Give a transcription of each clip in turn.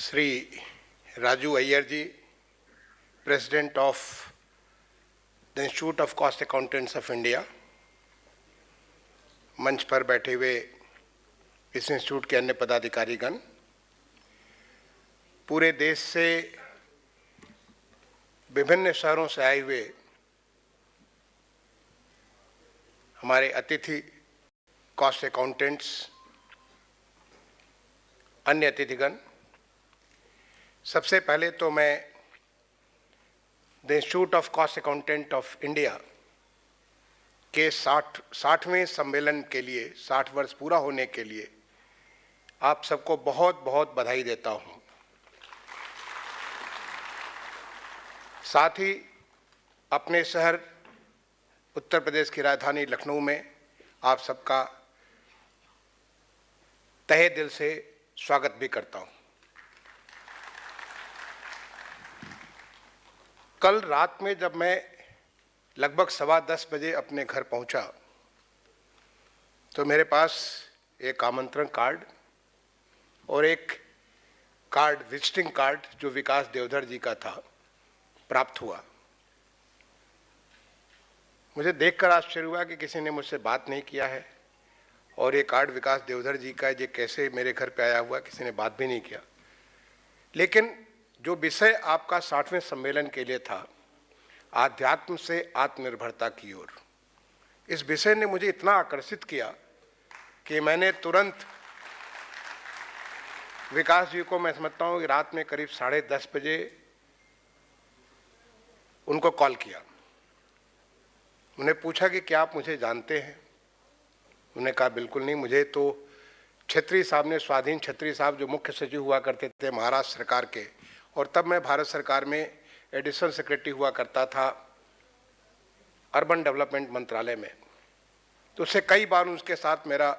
Shri Raju Iyer ji, president of the Institute of Cost Accountants of India, मंच पर बैठे हुए इस इंस्टीट्यूट के अन्य पदाधिकारीगण, पूरे देश से विभिन्न शहरों से आए हुए हमारे अतिथि कॉस्ट अकाउंटेंट्स, अन्य अतिथिगण, सबसे पहले तो मैं the Institute of cost accountant of India के 60वें सम्मेलन के लिए, 60 वर्ष पूरा होने के लिए आप सबको बहुत बहुत बधाई देता हूं। साथ ही अपने शहर उत्तर प्रदेश की राजधानी लखनऊ में आप सबका तहे दिल से स्वागत भी करता हूं। कल रात में जब मैं लगभग 10:15 बजे अपने घर पहुंचा तो मेरे पास एक आमंत्रण कार्ड और एक कार्ड, विजिटिंग कार्ड, जो विकास देवधर जी का था, प्राप्त हुआ। मुझे देखकर आश्चर्य हुआ कि किसी ने मुझसे बात नहीं किया है और ये कार्ड विकास देवधर जी का ये कैसे मेरे घर पे आया हुआ, किसी ने बात भी नहीं किया। लेकिन जो विषय आपका 60वें सम्मेलन के लिए था, आध्यात्म से आत्मनिर्भरता की ओर, इस विषय ने मुझे इतना आकर्षित किया कि मैंने तुरंत विकास जी को, मैं समझता हूँ कि रात में करीब 10:30 बजे उनको कॉल किया। उन्हें पूछा कि क्या आप मुझे जानते हैं? उन्होंने कहा बिल्कुल नहीं, मुझे तो छत्री साहब ने, स्वाधीन छत्री साहब जो मुख्य सचिव हुआ करते थे महाराष्ट्र सरकार के, और तब मैं भारत सरकार में एडिशनल सेक्रेटरी हुआ करता था अर्बन डेवलपमेंट मंत्रालय में, तो उससे कई बार उसके साथ मेरा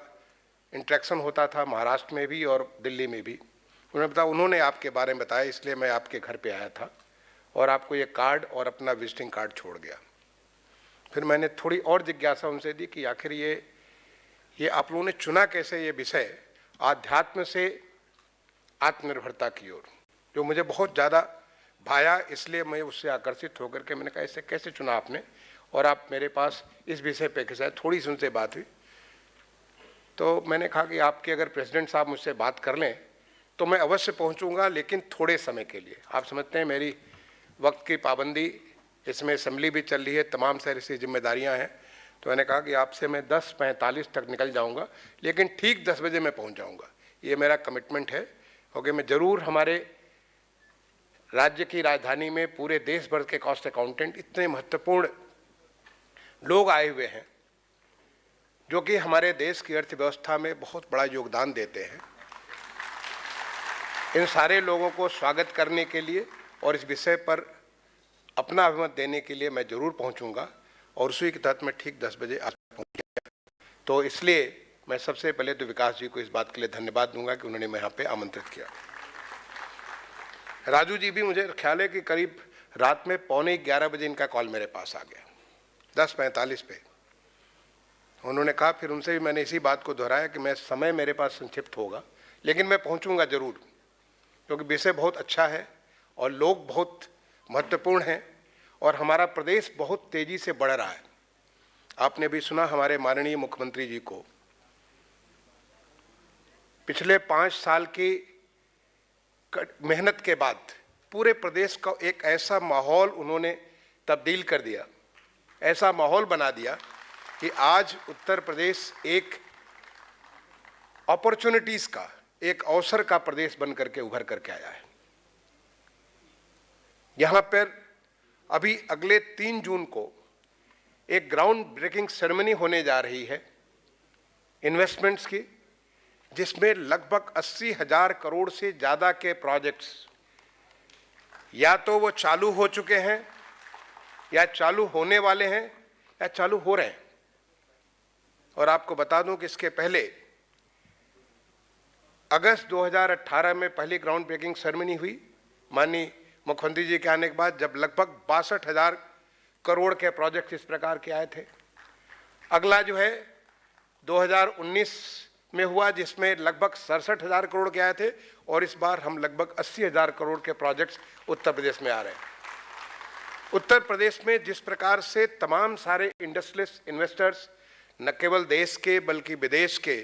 इंटरेक्शन होता था, महाराष्ट्र में भी और दिल्ली में भी। उन्होंने आपके बारे में बताया, इसलिए मैं आपके घर पे आया था और आपको ये कार्ड और अपना विजिटिंग कार्ड छोड़ गया। फिर मैंने थोड़ी और जिज्ञासा उनसे दी कि आखिर ये आप लोगों ने चुना कैसे ये विषय, आध्यात्म से आत्मनिर्भरता की ओर, जो मुझे बहुत ज़्यादा भाया, इसलिए मैं उससे आकर्षित होकर के मैंने कहा इसे कैसे चुना आपने, और आप मेरे पास इस विषय पे कैसे। थोड़ी सी उनसे बात हुई तो मैंने कहा कि आपके अगर प्रेसिडेंट साहब मुझसे बात कर लें तो मैं अवश्य पहुंचूंगा, लेकिन थोड़े समय के लिए। आप समझते हैं मेरी वक्त की पाबंदी, इसमें असेंबली भी चल रही है, तमाम सारी सी जिम्मेदारियाँ हैं, तो मैंने कहा कि आपसे मैं 10:45 तक निकल जाऊंगा, लेकिन ठीक 10 बजे मैं पहुंच जाऊंगा। ये मेरा कमिटमेंट है, क्योंकि मैं ज़रूर हमारे राज्य की राजधानी में पूरे देश भर के कॉस्ट अकाउंटेंट, इतने महत्वपूर्ण लोग आए हुए हैं जो कि हमारे देश की अर्थव्यवस्था में बहुत बड़ा योगदान देते हैं। इन सारे लोगों को स्वागत करने के लिए और इस विषय पर अपना अभिमत देने के लिए मैं ज़रूर पहुंचूंगा, और उसी के तहत मैं ठीक 10 बजे आज पहुंच गया। तो इसलिए मैं सबसे पहले तो विकास जी को इस बात के लिए धन्यवाद दूंगा कि उन्होंने मैं यहाँ पे आमंत्रित किया। राजू जी भी, मुझे ख्याल है कि करीब रात में 11:15 बजे इनका कॉल मेरे पास आ गया, 10:45 पे। उन्होंने कहा, फिर उनसे भी मैंने इसी बात को दोहराया कि मैं, समय मेरे पास संक्षिप्त होगा, लेकिन मैं पहुँचूँगा ज़रूर, क्योंकि विषय बहुत अच्छा है और लोग बहुत महत्वपूर्ण हैं और हमारा प्रदेश बहुत तेज़ी से बढ़ रहा है। आपने भी सुना हमारे माननीय मुख्यमंत्री जी को पिछले 5 साल की मेहनत के बाद पूरे प्रदेश का एक ऐसा माहौल उन्होंने तब्दील कर दिया, ऐसा माहौल बना दिया कि आज उत्तर प्रदेश एक अपॉर्चुनिटीज का, एक अवसर का प्रदेश बन करके उभर करके आया है। यहाँ पर अभी अगले 3 जून को एक ग्राउंड ब्रेकिंग सेरेमनी होने जा रही है इन्वेस्टमेंट्स की, जिसमें लगभग 80,000 करोड़ से ज़्यादा के प्रोजेक्ट्स या तो वो चालू हो चुके हैं, या चालू होने वाले हैं, या चालू हो रहे हैं। और आपको बता दूं कि इसके पहले अगस्त 2018 में पहली ग्राउंड ब्रेकिंग सेरेमनी हुई माननीय मुख्यमंत्री जी के आने के बाद, जब लगभग 62,000 करोड़ के प्रोजेक्ट इस प्रकार के आए थे। अगला जो है 2019 में हुआ, जिसमें लगभग 67,000 करोड़ के आए थे, और इस बार हम लगभग 80,000 करोड़ के प्रोजेक्ट्स उत्तर प्रदेश में आ रहे हैं। उत्तर प्रदेश में जिस प्रकार से तमाम सारे इंडस्ट्रियलिस्ट इन्वेस्टर्स, न केवल देश के बल्कि विदेश के,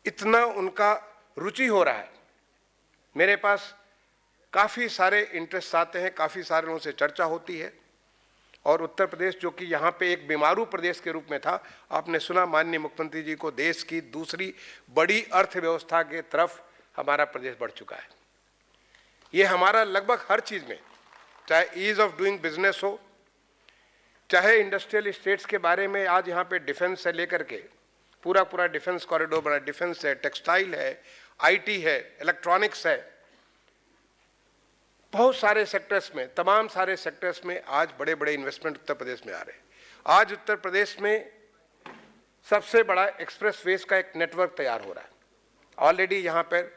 इतना उनका रुचि हो रहा है, मेरे पास काफ़ी सारे इंटरेस्ट आते हैं, काफ़ी सारे लोगों से चर्चा होती है। और उत्तर प्रदेश, जो कि यहाँ पे एक बीमारू प्रदेश के रूप में था, आपने सुना माननीय मुख्यमंत्री जी को, देश की दूसरी बड़ी अर्थव्यवस्था के तरफ हमारा प्रदेश बढ़ चुका है। ये हमारा लगभग हर चीज़ में, चाहे ईज ऑफ डूइंग बिजनेस हो, चाहे इंडस्ट्रियल स्टेट्स के बारे में, आज यहाँ पे डिफेंस से लेकर के पूरा डिफेंस कॉरिडोर बना, डिफेंस है, टेक्सटाइल है, आईटी है, इलेक्ट्रॉनिक्स है, बहुत सारे सेक्टर्स में, तमाम सारे सेक्टर्स में आज बड़े बड़े इन्वेस्टमेंट उत्तर प्रदेश में आ रहे हैं। आज उत्तर प्रदेश में सबसे बड़ा एक्सप्रेस वेज का एक नेटवर्क तैयार हो रहा है। ऑलरेडी यहाँ पर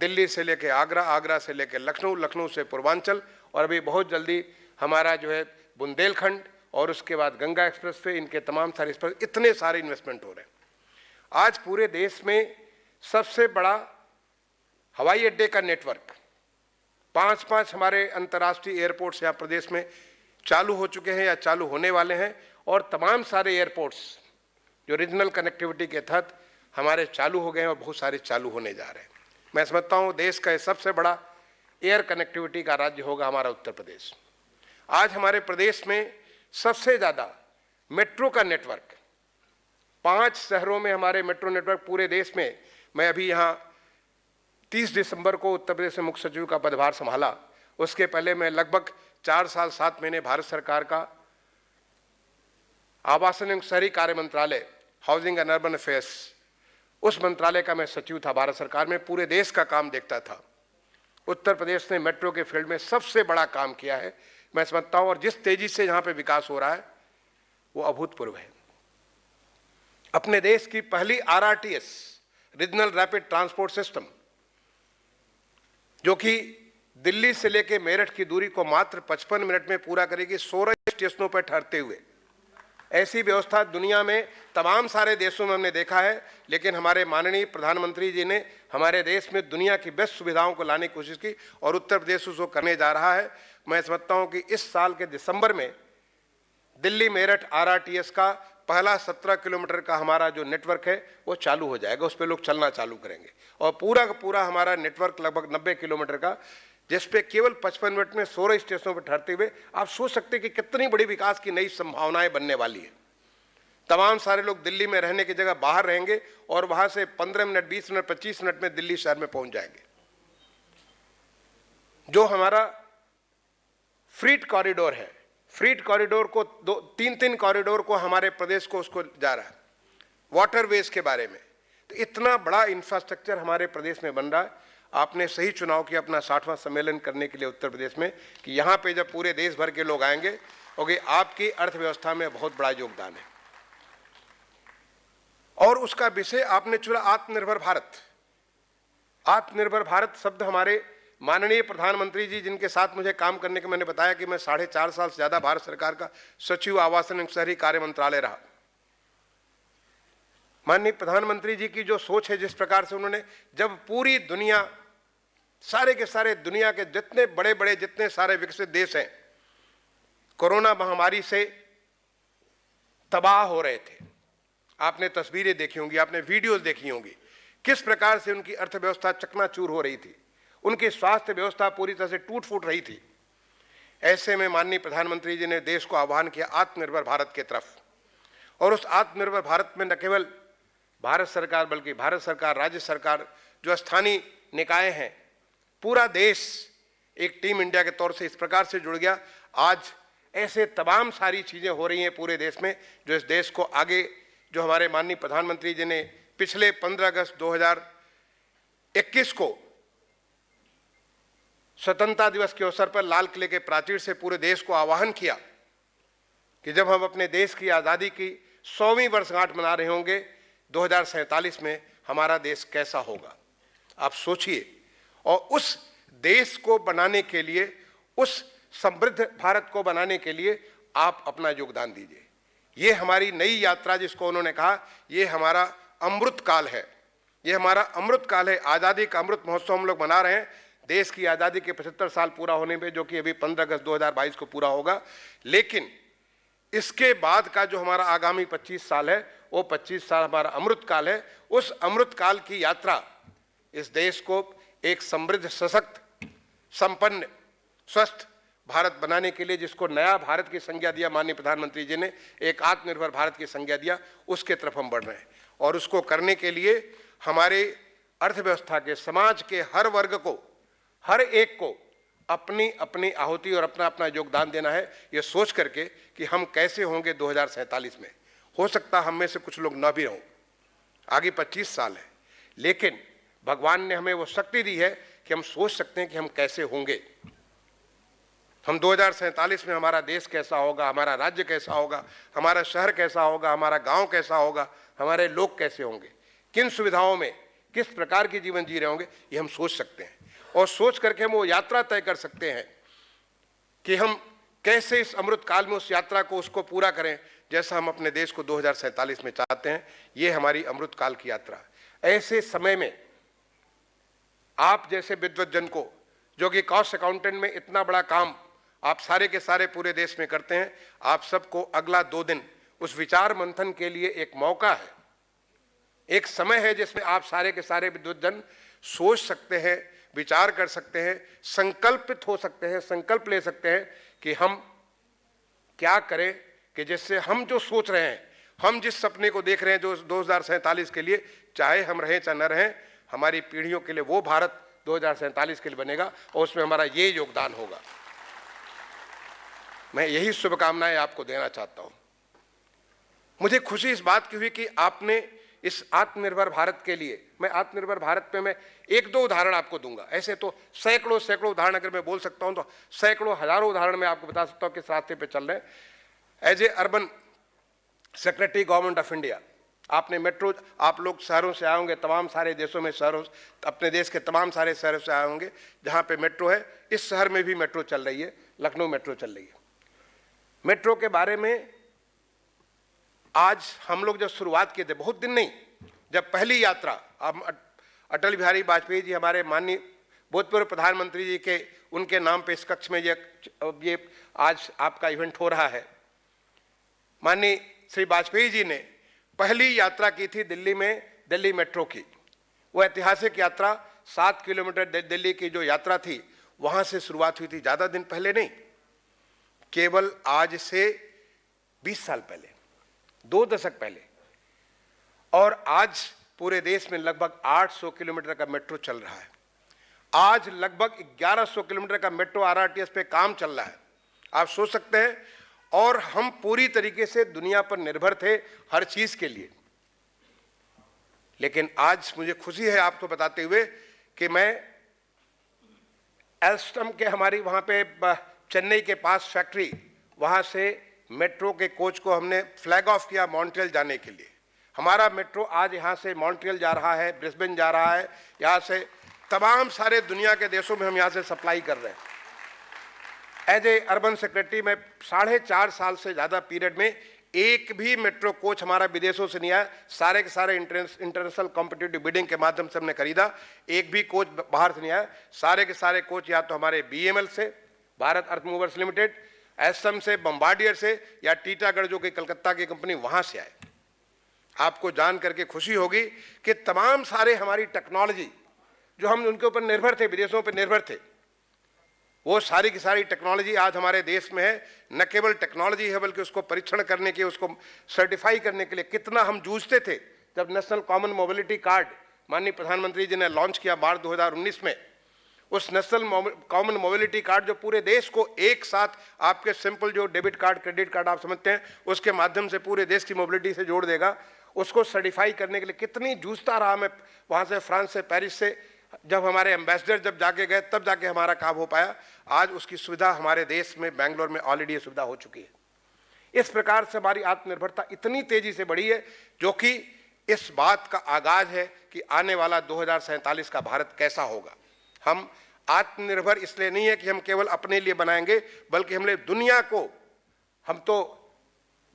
दिल्ली से लेकर आगरा, आगरा से लेकर लखनऊ, लखनऊ से पूर्वांचल, और अभी बहुत जल्दी हमारा जो है बुंदेलखंड, और उसके बाद गंगा एक्सप्रेस वे, इनके तमाम सारे एक्सप्रेस, इतने सारे इन्वेस्टमेंट हो रहे हैं। आज पूरे देश में सबसे बड़ा हवाई अड्डे का नेटवर्क, 5 हमारे अंतर्राष्ट्रीय एयरपोर्ट्स यहाँ प्रदेश में चालू हो चुके हैं या चालू होने वाले हैं, और तमाम सारे एयरपोर्ट्स जो रीजनल कनेक्टिविटी के तहत हमारे चालू हो गए हैं और बहुत सारे चालू होने जा रहे हैं। मैं समझता हूँ देश का सबसे बड़ा एयर कनेक्टिविटी का राज्य होगा हमारा उत्तर प्रदेश। आज हमारे प्रदेश में सबसे ज़्यादा मेट्रो का नेटवर्क, 5 शहरों में हमारे मेट्रो नेटवर्क पूरे देश में। मैं अभी यहाँ 30 दिसंबर को उत्तर प्रदेश में मुख्य सचिव का पदभार संभाला, उसके पहले मैं लगभग 4 साल 7 महीने भारत सरकार का आवासन एवं शहरी कार्य मंत्रालय, हाउसिंग एंड अर्बन अफेयर्स, उस मंत्रालय का मैं सचिव था भारत सरकार में, पूरे देश का काम देखता था। उत्तर प्रदेश ने मेट्रो के फील्ड में सबसे बड़ा काम किया है, मैं समझता हूँ, और जिस तेजी से यहाँ पे विकास हो रहा है वो अभूतपूर्व है। अपने देश की पहली RRTS, regional rapid transport system, जो कि दिल्ली से लेकर मेरठ की दूरी को मात्र 55 मिनट में पूरा करेगी, 16 स्टेशनों पर ठहरते हुए। ऐसी व्यवस्था दुनिया में तमाम सारे देशों में हमने देखा है, लेकिन हमारे माननीय प्रधानमंत्री जी ने हमारे देश में दुनिया की बेस्ट सुविधाओं को लाने की कोशिश की, और उत्तर प्रदेश उसको करने जा रहा है। मैं समझता हूं कि इस साल के दिसंबर में दिल्ली मेरठ RRTS का पहला 17 किलोमीटर का हमारा जो नेटवर्क है वो चालू हो जाएगा, उस पर लोग चलना चालू करेंगे, और पूरा का पूरा हमारा नेटवर्क लगभग 90 किलोमीटर का, जिस पे केवल 55 मिनट में 16 स्टेशनों पर ठहरते हुए आप सोच सकते हैं कि कितनी बड़ी विकास की नई संभावनाएं बनने वाली है। तमाम सारे लोग दिल्ली में रहने की जगह बाहर रहेंगे, और वहां से 15 मिनट, 20 मिनट, 25 मिनट में दिल्ली शहर में पहुंच जाएंगे। जो हमारा फ्रीट कॉरिडोर है, फ्रीट कॉरिडोर को 2-3 कॉरिडोर को हमारे प्रदेश को उसको जा रहा है, वाटरवेज के बारे में, तो इतना बड़ा इंफ्रास्ट्रक्चर हमारे प्रदेश में बन रहा है। आपने सही चुनाव किया अपना 60वां सम्मेलन करने के लिए उत्तर प्रदेश में, कि यहाँ पे जब पूरे देश भर के लोग आएंगे, और आपकी अर्थव्यवस्था में बहुत बड़ा योगदान है। और उसका विषय आपने चुना आत्मनिर्भर भारत। आत्मनिर्भर भारत शब्द हमारे माननीय प्रधानमंत्री जी, जिनके साथ मुझे काम करने के, मैंने बताया कि मैं 4.5 साल से ज़्यादा भारत सरकार का सचिव आवासन एवं शहरी कार्य मंत्रालय रहा। माननीय प्रधानमंत्री जी की जो सोच है, जिस प्रकार से उन्होंने, जब पूरी दुनिया, सारे के सारे दुनिया के जितने बड़े बड़े, जितने सारे विकसित देश हैं, कोरोना महामारी से तबाह हो रहे थे, आपने तस्वीरें देखी होंगी, आपने वीडियोस देखी होंगी, किस प्रकार से उनकी अर्थव्यवस्था चकनाचूर हो रही थी, उनकी स्वास्थ्य व्यवस्था पूरी तरह से टूट फूट रही थी। ऐसे में माननीय प्रधानमंत्री जी ने देश को आह्वान किया आत्मनिर्भर भारत के तरफ, और उस आत्मनिर्भर भारत में न केवल भारत सरकार बल्कि भारत सरकार, राज्य सरकार, जो स्थानीय निकाय हैं, पूरा देश एक टीम इंडिया के तौर से इस प्रकार से जुड़ गया। आज ऐसे तमाम सारी चीज़ें हो रही हैं पूरे देश में, जो इस देश को आगे, जो हमारे माननीय प्रधानमंत्री जी ने पिछले 15 अगस्त 2021 को स्वतंत्रता दिवस के अवसर पर लाल किले के प्राचीर से पूरे देश को आह्वान किया कि जब हम अपने देश की आज़ादी की 100वीं वर्षगांठ मना रहे होंगे 2047 में, हमारा देश कैसा होगा, आप सोचिए। और उस देश को बनाने के लिए, उस समृद्ध भारत को बनाने के लिए आप अपना योगदान दीजिए। ये हमारी नई यात्रा, जिसको उन्होंने कहा, ये हमारा अमृत काल है, ये हमारा अमृत काल है। आज़ादी का अमृत महोत्सव हम लोग मना रहे हैं देश की आज़ादी के 75 साल पूरा होने पे, जो कि अभी 15 अगस्त 2022 को पूरा होगा। लेकिन इसके बाद का जो हमारा आगामी 25 साल है, वो 25 साल हमारा अमृत काल है। उस अमृत काल की यात्रा इस देश को एक समृद्ध, सशक्त, संपन्न, स्वस्थ भारत बनाने के लिए, जिसको नया भारत की संज्ञा दिया माननीय प्रधानमंत्री जी ने, एक आत्मनिर्भर भारत की संज्ञा दिया, उसके तरफ हम बढ़ रहे हैं। और उसको करने के लिए हमारे अर्थव्यवस्था के, समाज के हर वर्ग को, हर एक को अपनी अपनी आहुति और अपना अपना योगदान देना है, ये सोच करके कि हम कैसे होंगे 2047 में। हो सकता हम में से कुछ लोग न भी हों, आगे 25 साल है, लेकिन भगवान ने हमें वो शक्ति दी है कि हम सोच सकते हैं कि हम कैसे होंगे। हम 2047 में हमारा देश कैसा होगा, हमारा राज्य कैसा होगा, हमारा शहर कैसा होगा, हमारा गांव कैसा होगा, हमारे लोग कैसे होंगे, किन सुविधाओं में, किस प्रकार के जीवन जी रहे होंगे, ये हम सोच सकते हैं। और सोच करके हम वो यात्रा तय कर सकते हैं कि हम कैसे इस अमृत काल में उस यात्रा को, उसको पूरा करें जैसा हम अपने देश को 2047 में चाहते हैं। ये हमारी अमृत काल की यात्रा। ऐसे समय में आप जैसे विद्वतजन को, जो कि कॉस्ट अकाउंटेंट में इतना बड़ा काम आप सारे के सारे पूरे देश में करते हैं, आप सबको अगला 2 दिन उस विचार मंथन के लिए एक मौका है, एक समय है जिसमें आप सारे के सारे विद्वतजन सोच सकते हैं, विचार कर सकते हैं, संकल्पित हो सकते हैं, संकल्प ले सकते हैं कि हम क्या करें कि जिससे हम जो सोच रहे हैं, हम जिस सपने को देख रहे हैं जो 2047 के लिए, चाहे हम रहें चाहे न रहें, हमारी पीढ़ियों के लिए वो भारत 2047 के लिए बनेगा और उसमें हमारा ये योगदान होगा। मैं यही शुभकामनाएं आपको देना चाहता हूं। मुझे खुशी इस बात की हुई कि आपने इस आत्मनिर्भर भारत के लिए, मैं आत्मनिर्भर भारत पे मैं 1-2 उदाहरण आपको दूंगा। ऐसे तो सैकड़ों उदाहरण अगर मैं बोल सकता हूं तो सैकड़ों, हजारों उदाहरण मैं आपको बता सकता हूं किस रास्ते पे चल रहे हैं। As a urban secretary government of India, आपने मेट्रो, आप लोग शहरों से आए होंगे, तमाम सारे देशों में शहरों, अपने देश के तमाम सारे शहरों से आए होंगे जहाँ पे मेट्रो है। इस शहर में भी मेट्रो चल रही है, लखनऊ मेट्रो चल रही है। मेट्रो के बारे में आज हम लोग जब शुरुआत किए थे, बहुत दिन नहीं, जब पहली यात्रा, अब अटल बिहारी वाजपेयी जी हमारे माननीय भूतपूर्व प्रधानमंत्री जी के, उनके नाम पे इस कक्ष में ये आज आपका इवेंट हो रहा है। माननीय श्री वाजपेयी जी ने पहली यात्रा की थी दिल्ली में, दिल्ली मेट्रो की। वो ऐतिहासिक यात्रा 7 किलोमीटर दिल्ली की जो यात्रा थी, वहाँ से शुरुआत हुई थी, ज़्यादा दिन पहले नहीं, केवल आज से 20 साल पहले, 2 दशक पहले। और आज पूरे देश में लगभग 800 किलोमीटर का मेट्रो चल रहा है। आज लगभग 1100 किलोमीटर का मेट्रो आरआरटीएस पे काम चल रहा है। आप सोच सकते हैं। और हम पूरी तरीके से दुनिया पर निर्भर थे हर चीज के लिए। लेकिन आज मुझे खुशी है आपको बताते हुए कि मैं एल्स्टम के, हमारी वहां पे चेन्नई के पास फैक्ट्री, वहां से मेट्रो के कोच को हमने फ्लैग ऑफ किया मॉन्ट्रियल जाने के लिए। हमारा मेट्रो आज यहाँ से मॉन्ट्रियल जा रहा है, ब्रिस्बेन जा रहा है, यहाँ से तमाम सारे दुनिया के देशों में हम यहाँ से सप्लाई कर रहे हैं। एज ए अर्बन सेक्रेटरी में 4.5 साल से ज़्यादा पीरियड में एक भी मेट्रो कोच हमारा विदेशों से नहीं आया। सारे के सारे इंटरनेशनल कॉम्पिटिटिव बिडिंग के माध्यम से हमने खरीदा, एक भी कोच बाहर से नहीं आया। सारे के सारे कोच या तो हमारे BEML से, भारत अर्थ मूवर्स लिमिटेड, एसएम से, बम्बार्डियर से, या टीटागढ़ जो कि कलकत्ता की कंपनी, वहाँ से आए। आपको जान करके खुशी होगी कि तमाम सारे हमारी टेक्नोलॉजी जो हम उनके ऊपर निर्भर थे, विदेशों पर निर्भर थे, वो सारी की सारी टेक्नोलॉजी आज हमारे देश में है। न केवल टेक्नोलॉजी है बल्कि उसको परीक्षण करने के, उसको सर्टिफाई करने के लिए कितना हम जूझते थे। जब नेशनल कॉमन मोबिलिटी कार्ड माननीय प्रधानमंत्री जी ने लॉन्च किया मार्च 2019 में, उस नेशनल कॉमन मोबिलिटी कार्ड जो पूरे देश को एक साथ, आपके सिंपल जो डेबिट कार्ड, क्रेडिट कार्ड आप समझते हैं, उसके माध्यम से पूरे देश की मोबिलिटी से जोड़ देगा, उसको सर्टिफाई करने के लिए कितनी जूझता रहा मैं। वहाँ से, फ्रांस से, पेरिस से जब हमारे एम्बेसडर जब जाके गए, तब जाके हमारा काम हो पाया। आज उसकी सुविधा हमारे देश में, बेंगलोर में ऑलरेडी ये सुविधा हो चुकी है। इस प्रकार से हमारी आत्मनिर्भरता इतनी तेजी से बढ़ी है, जो कि इस बात का आगाज है कि आने वाला 2047 का भारत कैसा होगा। हम आत्मनिर्भर इसलिए नहीं है कि हम केवल अपने लिए बनाएंगे, बल्कि हमने दुनिया को, हम तो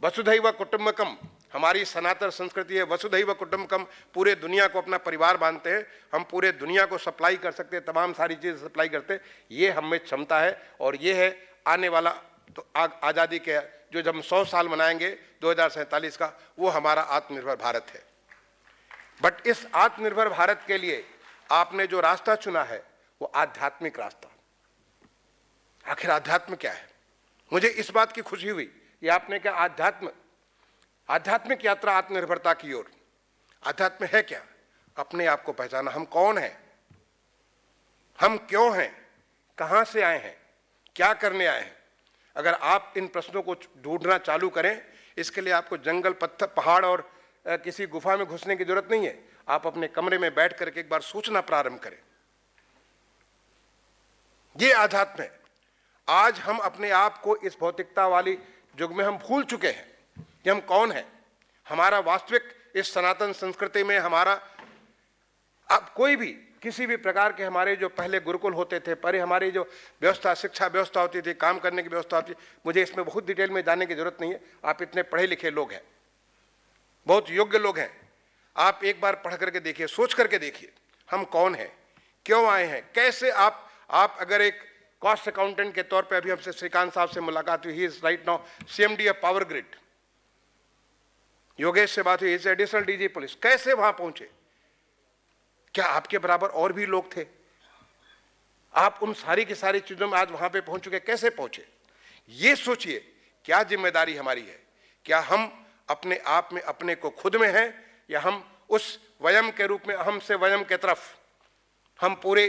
वसुधैव कुटुंबकम, हमारी सनातन संस्कृति है वसुधैव कुटुंबकम, पूरे दुनिया को अपना परिवार मानते हैं, हम पूरे दुनिया को सप्लाई कर सकते हैं, तमाम सारी चीज़ सप्लाई करते हैं, ये हम में क्षमता है। और ये है आने वाला तो आज़ादी के जो जब हम 100 साल मनाएंगे 2047 का, वो हमारा आत्मनिर्भर भारत है। बट इस आत्मनिर्भर भारत के लिए आपने जो रास्ता चुना है वो आध्यात्मिक रास्ता। आखिर अध्यात्म क्या है? मुझे इस बात की खुशी हुई कि आपने क्या आध्यात्मिक यात्रा आत्मनिर्भरता की ओर। अध्यात्म है क्या? अपने आप को पहचाना, हम कौन हैं, हम क्यों हैं, कहां से आए हैं, क्या करने आए हैं। अगर आप इन प्रश्नों को ढूंढना चालू करें, इसके लिए आपको जंगल, पत्थर, पहाड़ और किसी गुफा में घुसने की जरूरत नहीं है। आप अपने कमरे में बैठ करके एक बार सोचना प्रारंभ करें। ये आध्यात्म है। आज हम अपने आप को इस भौतिकता वाली युग में हम भूल चुके हैं कि हम कौन हैं। हमारा वास्तविक इस सनातन संस्कृति में हमारा, अब कोई भी किसी भी प्रकार के हमारे जो पहले गुरुकुल होते थे, पहले हमारी जो व्यवस्था, शिक्षा व्यवस्था होती थी, काम करने की व्यवस्था होती थी, मुझे इसमें बहुत डिटेल में जाने की जरूरत नहीं है। आप इतने पढ़े लिखे लोग हैं, बहुत योग्य लोग हैं, आप एक बार पढ़ करके देखिए, सोच करके देखिए हम कौन हैं, क्यों आए हैं, कैसे। आप अगर एक कॉस्ट अकाउंटेंट के तौर पे, अभी हमसे श्रीकांत साहब से मुलाकात हुई, he is right now CMD of power grid. Yogesh से बात हुई, इज एडिशनल DG पुलिस। कैसे वहां पहुंचे? क्या आपके बराबर और भी लोग थे? आप उन सारी की सारी चीजों में आज वहां पे पहुंच चुके, कैसे पहुंचे? ये सोचिए क्या जिम्मेदारी हमारी है। क्या हम अपने आप में अपने को खुद में हैं, या हम उस वयम के रूप में, अहम से वयम के तरफ, हम पूरे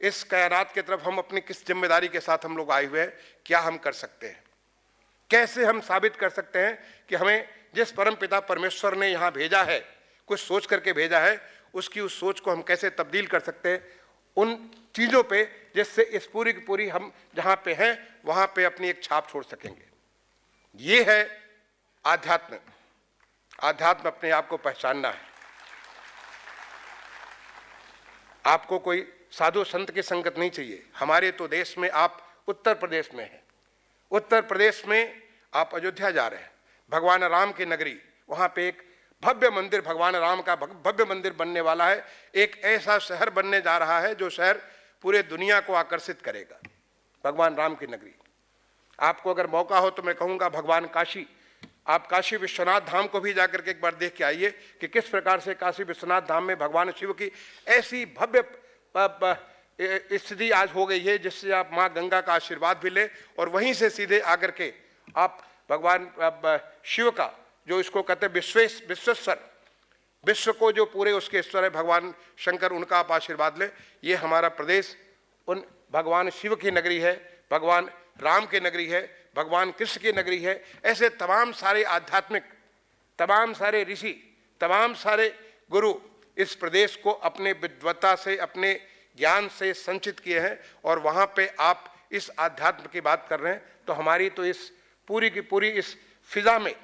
इस कायनात की तरफ हम अपनी किस जिम्मेदारी के साथ हम लोग आए हुए हैं? क्या हम कर सकते हैं? कैसे हम साबित कर सकते हैं कि हमें जिस परम पिता परमेश्वर ने यहाँ भेजा है, कुछ सोच करके भेजा है, उसकी उस सोच को हम कैसे तब्दील कर सकते हैं उन चीज़ों पे, जिससे इस पूरी की पूरी हम जहाँ पे हैं वहाँ पे अपनी एक छाप छोड़ सकेंगे। ये है आध्यात्म। आध्यात्म अपने आप को पहचानना है। आपको कोई साधु संत की संगत नहीं चाहिए। हमारे तो देश में, आप उत्तर प्रदेश में हैं, उत्तर प्रदेश में आप अयोध्या जा रहे हैं, भगवान राम की नगरी, वहाँ पे एक भव्य मंदिर, भगवान राम का भव्य मंदिर बनने वाला है। एक ऐसा शहर बनने जा रहा है जो शहर पूरे दुनिया को आकर्षित करेगा, भगवान राम की नगरी। आपको अगर मौका हो तो मैं कहूँगा भगवान काशी, आप काशी विश्वनाथ धाम को भी जाकर के एक बार देख के आइए कि किस प्रकार से काशी विश्वनाथ धाम में भगवान शिव की ऐसी भव्य स्थिति आज हो गई है, जिससे आप माँ गंगा का आशीर्वाद भी ले, और वहीं से सीधे आकर के आप भगवान शिव का, जो इसको कहते हैं विश्वेश्वर, विश्व को जो पूरे उसके ईश्वर है भगवान शंकर, उनका आप आशीर्वाद ले। ये हमारा प्रदेश उन भगवान शिव की नगरी है, भगवान राम की नगरी है, भगवान कृष्ण की नगरी है। ऐसे तमाम सारे आध्यात्मिक, तमाम सारे ऋषि, तमाम सारे गुरु इस प्रदेश को अपने विद्वता से, अपने ज्ञान से संचित किए हैं, और वहाँ पे आप इस आध्यात्म की बात कर रहे हैं। तो हमारी तो इस पूरी की पूरी इस फिजा में,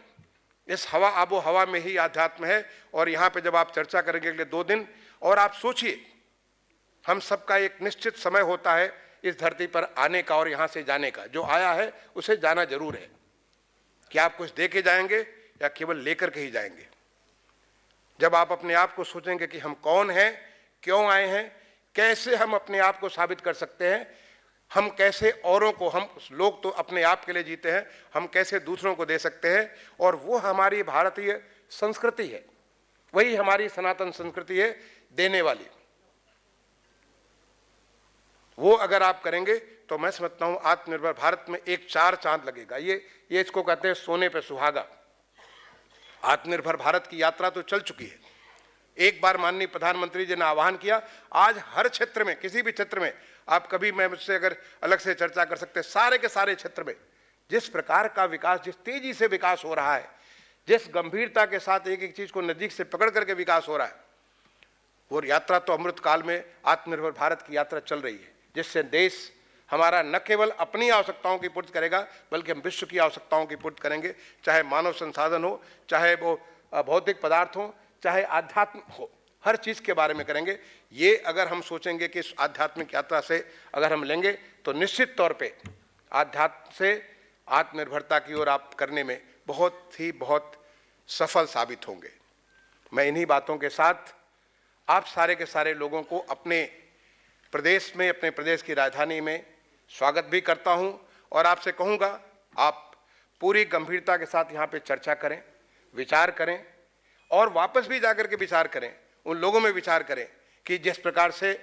इस हवा, आबो हवा में ही आध्यात्म है। और यहाँ पे जब आप चर्चा करेंगे अगले 2 दिन, और आप सोचिए हम सबका एक निश्चित समय होता है इस धरती पर आने का और यहाँ से जाने का। जो आया है उसे जाना जरूर है। क्या आप कुछ दे के जाएंगे या केवल लेकर के ही जाएंगे? जब आप अपने आप को सोचेंगे कि हम कौन हैं, क्यों आए हैं, कैसे हम अपने आप को साबित कर सकते हैं, हम कैसे औरों को, हम लोग तो अपने आप के लिए जीते हैं, हम कैसे दूसरों को दे सकते हैं, और वो हमारी भारतीय संस्कृति है, वही हमारी सनातन संस्कृति है देने वाली। वो अगर आप करेंगे तो मैं समझता हूँ आत्मनिर्भर भारत में एक 4 चांद लगेगा। ये इसको कहते हैं सोने पे सुहागा। आत्मनिर्भर भारत की यात्रा तो चल चुकी है। एक बार माननीय प्रधानमंत्री जी ने आह्वान किया, आज हर क्षेत्र में, किसी भी क्षेत्र में, आप कभी मैं मुझसे अगर अलग से चर्चा कर सकते हैं, सारे के सारे क्षेत्र में जिस प्रकार का विकास, जिस तेजी से विकास हो रहा है, जिस गंभीरता के साथ एक एक चीज को नजदीक से पकड़ करके विकास हो रहा है, वो यात्रा तो अमृत काल में आत्मनिर्भर भारत की यात्रा चल रही है, जिससे देश हमारा न केवल अपनी आवश्यकताओं की पूर्ति करेगा, बल्कि हम विश्व की आवश्यकताओं की पूर्ति करेंगे। चाहे मानव संसाधन हो, चाहे वो भौतिक पदार्थ हो, चाहे आध्यात्म हो, हर चीज़ के बारे में करेंगे। ये अगर हम सोचेंगे कि इस आध्यात्मिक यात्रा से अगर हम लेंगे, तो निश्चित तौर पे आध्यात्म से आत्मनिर्भरता की ओर आप करने में बहुत सफल साबित होंगे। मैं इन्हीं बातों के साथ आप सारे के सारे लोगों को अपने प्रदेश में, अपने प्रदेश की राजधानी में स्वागत भी करता हूं और आपसे कहूंगा, आप पूरी गंभीरता के साथ यहां पे चर्चा करें, विचार करें और वापस भी जाकर के विचार करें, उन लोगों में विचार करें कि जिस प्रकार से,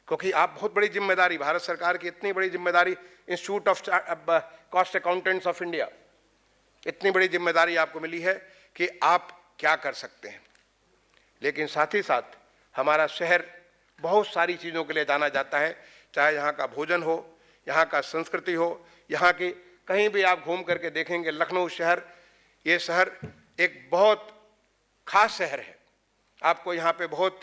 क्योंकि आप बहुत बड़ी जिम्मेदारी, भारत सरकार की इतनी बड़ी जिम्मेदारी, institute of Cost Accountants of India, इतनी बड़ी जिम्मेदारी आपको मिली है कि आप क्या कर सकते हैं। लेकिन साथ ही साथ हमारा शहर बहुत सारी चीज़ों के लिए जाना जाता है, चाहे यहाँ का भोजन हो, यहाँ का संस्कृति हो, यहाँ की कहीं भी आप घूम करके देखेंगे, लखनऊ शहर, ये शहर एक बहुत खास शहर है। आपको यहाँ पे बहुत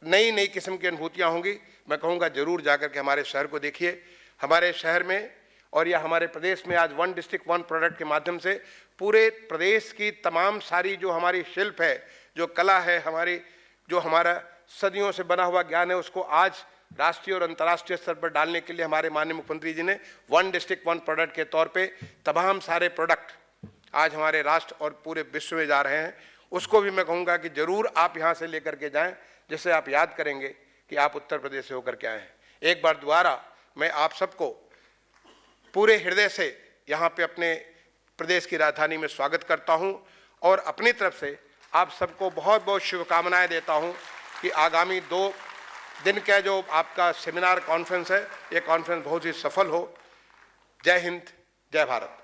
नई नई किस्म की अनुभूतियाँ होंगी। मैं कहूँगा जरूर जाकर के हमारे शहर को देखिए। हमारे शहर में और या हमारे प्रदेश में आज वन डिस्ट्रिक्ट वन प्रोडक्ट के माध्यम से पूरे प्रदेश की तमाम सारी जो हमारी शिल्प है, जो कला है, हमारी जो हमारा सदियों से बना हुआ ज्ञान है, उसको आज राष्ट्रीय और अंतर्राष्ट्रीय स्तर पर डालने के लिए हमारे माननीय मुख्यमंत्री जी ने वन डिस्ट्रिक्ट वन प्रोडक्ट के तौर पे तमाम सारे प्रोडक्ट आज हमारे राष्ट्र और पूरे विश्व में जा रहे हैं। उसको भी मैं कहूँगा कि जरूर आप यहाँ से लेकर के जाएं, जिससे आप याद करेंगे कि आप उत्तर प्रदेश से होकर के आए हैं। एक बार दोबारा मैं आप सबको पूरे हृदय से यहाँ पे अपने प्रदेश की राजधानी में स्वागत करता हूँ और अपनी तरफ से आप सबको बहुत बहुत शुभकामनाएं देता हूँ कि आगामी 2 दिन का जो आपका सेमिनार कॉन्फ्रेंस है, ये कॉन्फ्रेंस बहुत ही सफल हो। जय हिंद, जय भारत।